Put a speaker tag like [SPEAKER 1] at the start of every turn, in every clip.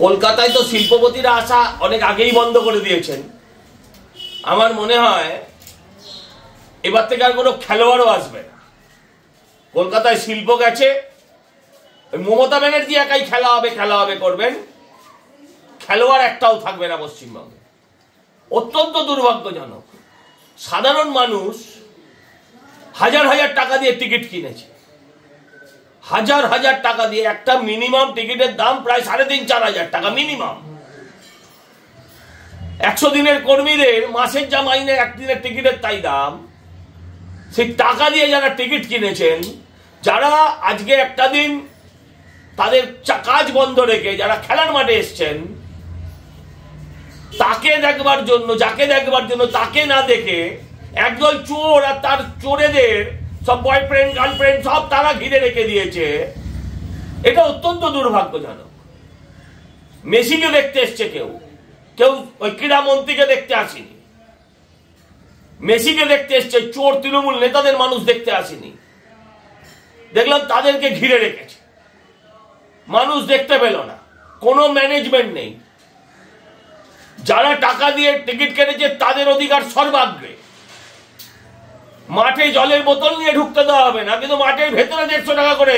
[SPEAKER 1] কলকাতায় তো শিল্পপতিরা আসা অনেক আগেই বন্ধ করে দিয়েছেন। আমার মনে হয় এবার থেকে আর কোনো খেলোয়াড়ও আসবে না। কলকাতায় শিল্প গেছে, মমতা ব্যানার্জি একাই খেলা হবে করবেন, খেলোয়াড় একটাও থাকবে না পশ্চিমবঙ্গে। অত্যন্ত দুর্ভাগ্যজনক। সাধারণ মানুষ হাজার হাজার টাকা দিয়ে টিকিট কিনেছে, হাজার হাজার টাকা দিয়ে। একটা মিনিমাম টিকিটের দাম প্রায় 3,500-4,000 টাকা মিনিমাম। 100 দিনের কর্মীদের মাসের যা মাইনে একদিনের টিকিটের তাই দাম। সেই টাকা দিয়ে যারা টিকিট কিনেছেন, যারা আজকে একটা দিন তাদের কাজ বন্ধ রেখে যারা খেলার মাঠে এসছেন, তাকে দেখবার জন্য, যাকে দেখবার জন্য তাকে না দেখে একদল চোর আর তার চোরেদের সব বয়ফ্রেন্ড গার্লফ্রেন্ড সব তারা ঘিরে রেখে দিয়েছে। এটা অত্যন্ত দুর্ভাগ্যজনক। মেসিকে দেখতে এসছে কেউ ওই ক্রীড়ামন্ত্রীকে দেখতে আসেনি। মেসিকে দেখতে এসছে, চোর তৃণমূল নেতাদের মানুষ দেখতে আসেনি। দেখলাম তাদেরকে ঘিরে রেখেছে, মানুষ দেখতে পেল না, কোনো ম্যানেজমেন্ট নেই। যারা টাকা দিয়ে টিকিট কেটেছে তাদের অধিকার সর্বাগ্রে। মাঠে জলের বোতল নিয়ে ঢুকতে দেওয়া হবে না, কিন্তু মাঠের ভেতরে 150 টাকা করে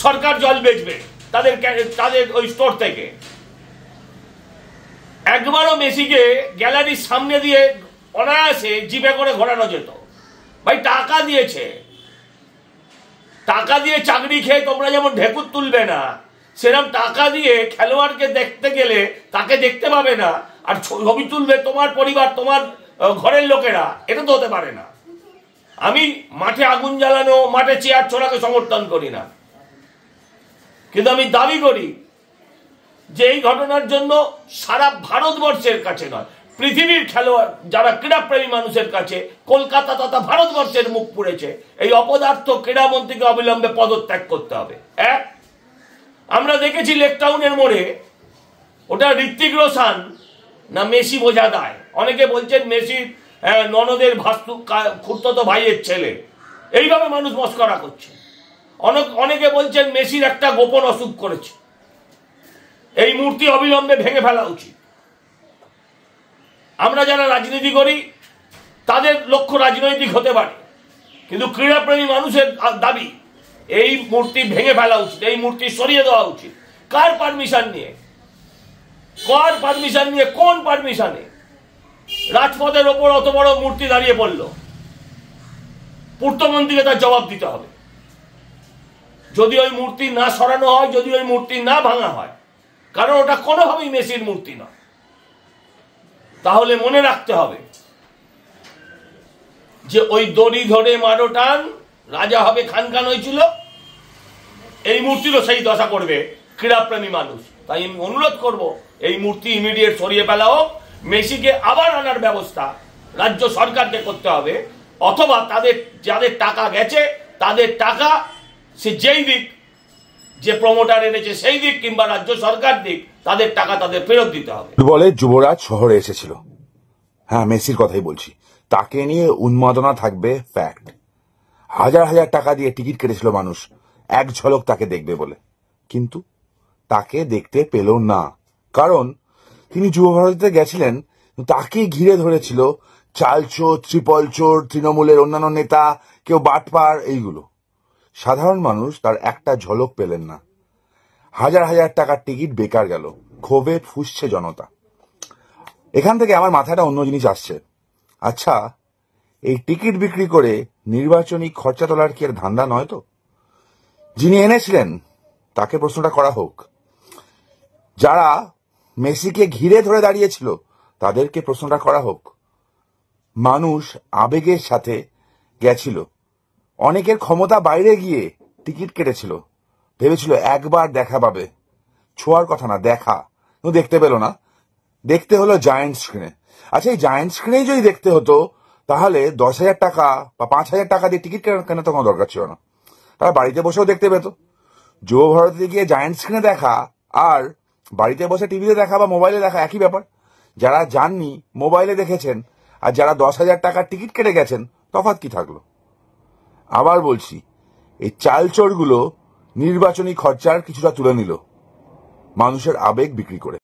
[SPEAKER 1] সরকার জল বেচবে তাদের ওই স্টোর থেকে। একবারও মেসিকে গ্যালারির সামনে দিয়ে অনায়াসে জিপে করে ঘোরানো যেত। ভাই টাকা দিয়েছে, টাকা দিয়ে চাকরি খেয়ে তোমরা যেমন ঢেকুর তুলবে না, সেরকম টাকা দিয়ে খেলোয়াড়কে দেখতে গেলে তাকে দেখতে পাবে না, আর ছবি তুলবে তোমার পরিবার, তোমার ঘরের লোকেরা। এটা তো হতে পারে না। আমি মাঠে আগুন জ্বালানো, মাঠে চেয়ার ছোড়াকে সমর্থন করি না, কিন্তু আমি দাবি করি যে এই ঘটনার জন্য সারা ভারতবর্ষের কাছে নয়, পৃথিবীর খেলোয়াড় যারা ক্রীড়াপ্রেমী মানুষের কাছে কলকাতা তথা ভারতবর্ষের মুখ পুড়েছে। এই অপদার্থ ক্রীড়ামন্ত্রীকে অবিলম্বে পদত্যাগ করতে হবে। এক, আমরা দেখেছি লেকটাউনের মোড়ে, ওটা ঋত্বিক রোশন না মেসি বোঝা দায়। অনেকে বলছেন মেসির ননদের ভাস্তু খুড়তো ভাইয়ের ছেলে। এইভাবে মানুষ মস্করা করছে। অনেকে বলছেন মেসির একটা গোপন অসুখ করেছে। এই মূর্তি অবিলম্বে ভেঙে ফেলা উচিত। আমরা যারা রাজনীতি করি তাদের লক্ষ্য রাজনৈতিক হতে পারে, কিন্তু ক্রীড়াপ্রেমী মানুষের দাবি এই মূর্তি ভেঙে ফেলা উচিত, এই মূর্তি সরিয়ে দেওয়া উচিত। কার পারমিশন নিয়ে, কোন পারমিশনে রাজপথের ওপর অত বড় মূর্তি দাঁড়িয়ে পড়ল? পূর্তমন্ত্রীকে তার জবাব দিতে হবে। যদি ওই মূর্তি না সরানো হয়, যদি ওই মূর্তি না ভাঙা হয়, কারণ ওটা কোনোভাবেই মেসির মূর্তি নয়, তাহলে মনে রাখতে হবে যে ওই দড়ি ধরে মারো টান, রাজা হবে খান খান হয়েছিল। এই মূর্তিরও সেই দশা করবে ক্রীড়াপ্রেমী মানুষ। তাই আমি অনুরোধ করব এই মূর্তি ইমিডিয়েট সরিয়ে ফেলা হোক। মেসিকে আবার আনার ব্যবস্থা রাজ্য সরকারকে করতে হবে, অথবা যাদের টাকা গেছে তাদের টাকা সে যেই দিক, যে প্রমোটার এনেছে সেই দিক, কিংবা রাজ্য সরকার দিক, তাদের টাকা তাদের ফেরত দিতে হবে।
[SPEAKER 2] বলে যুবরাজ শহরে এসেছিল। হ্যাঁ, মেসির কথাই বলছি। তাকে নিয়ে উন্মাদনা থাকবে ফ্যাক্ট। হাজার হাজার টাকা দিয়ে টিকিট কেটেছিল মানুষ এক ঝলক তাকে দেখবে বলে, কিন্তু তাকে দেখতে পেল না। কারণ তিনি যুব ভারতীতে গেছিলেন, তাকে ঘিরে ধরেছিল চালচোর, ত্রিপল চোর, তৃণমূলের অন্যান্য নেতা, কেউ বাটপার, এইগুলো। সাধারণ মানুষ তার একটা ঝলক পেলেন না। হাজার হাজার টাকার টিকিট বেকার গেল। ক্ষোভে ফুঁসছে জনতা। এখান থেকে আমার মাথাটা অন্য জিনিস আসছে। আচ্ছা, এই টিকিট বিক্রি করে নির্বাচনী খরচা তোলার কি আর ধান্দা নয় তো? যিনি এনেছিলেন তাকে প্রশ্নটা করা হোক। যারা মেসিকে ঘিরে ধরে দাঁড়িয়েছিল তাদেরকে প্রশ্নটা করা হোক। মানুষ আবেগের সাথে গেছিল, অনেকের ক্ষমতা বাইরে গিয়ে টিকিট কেটেছিল, ভেবেছিল একবার দেখা পাবে। ছোঁয়ার কথা না, দেখা দেখতে পেল না। দেখতে হলো জায়ান্ট স্ক্রিনে। আচ্ছা, এই জায়ান্ট স্ক্রিনেই যদি দেখতে হতো তাহলে 10,000 টাকা বা 5,000 টাকা দিয়ে টিকিট কেনার তো কোনো দরকার ছিল না। তারা বাড়িতে বসেও দেখতে পেত। যুব ভারতীতে গিয়ে জায়ান্ট স্ক্রিনে দেখা আর বাড়িতে বসে টিভিতে দেখা বা মোবাইলে দেখা একই ব্যাপার। যারা যাননি মোবাইলে দেখেছেন, আর যারা 10,000 টাকার টিকিট কেটে গেছেন, তফাৎ কি থাকলো? আবার বলছি, এই চালচোরগুলো নির্বাচনী খরচার কিছুটা তুলে নিল। মানুষের আবেগ বিক্রি করে।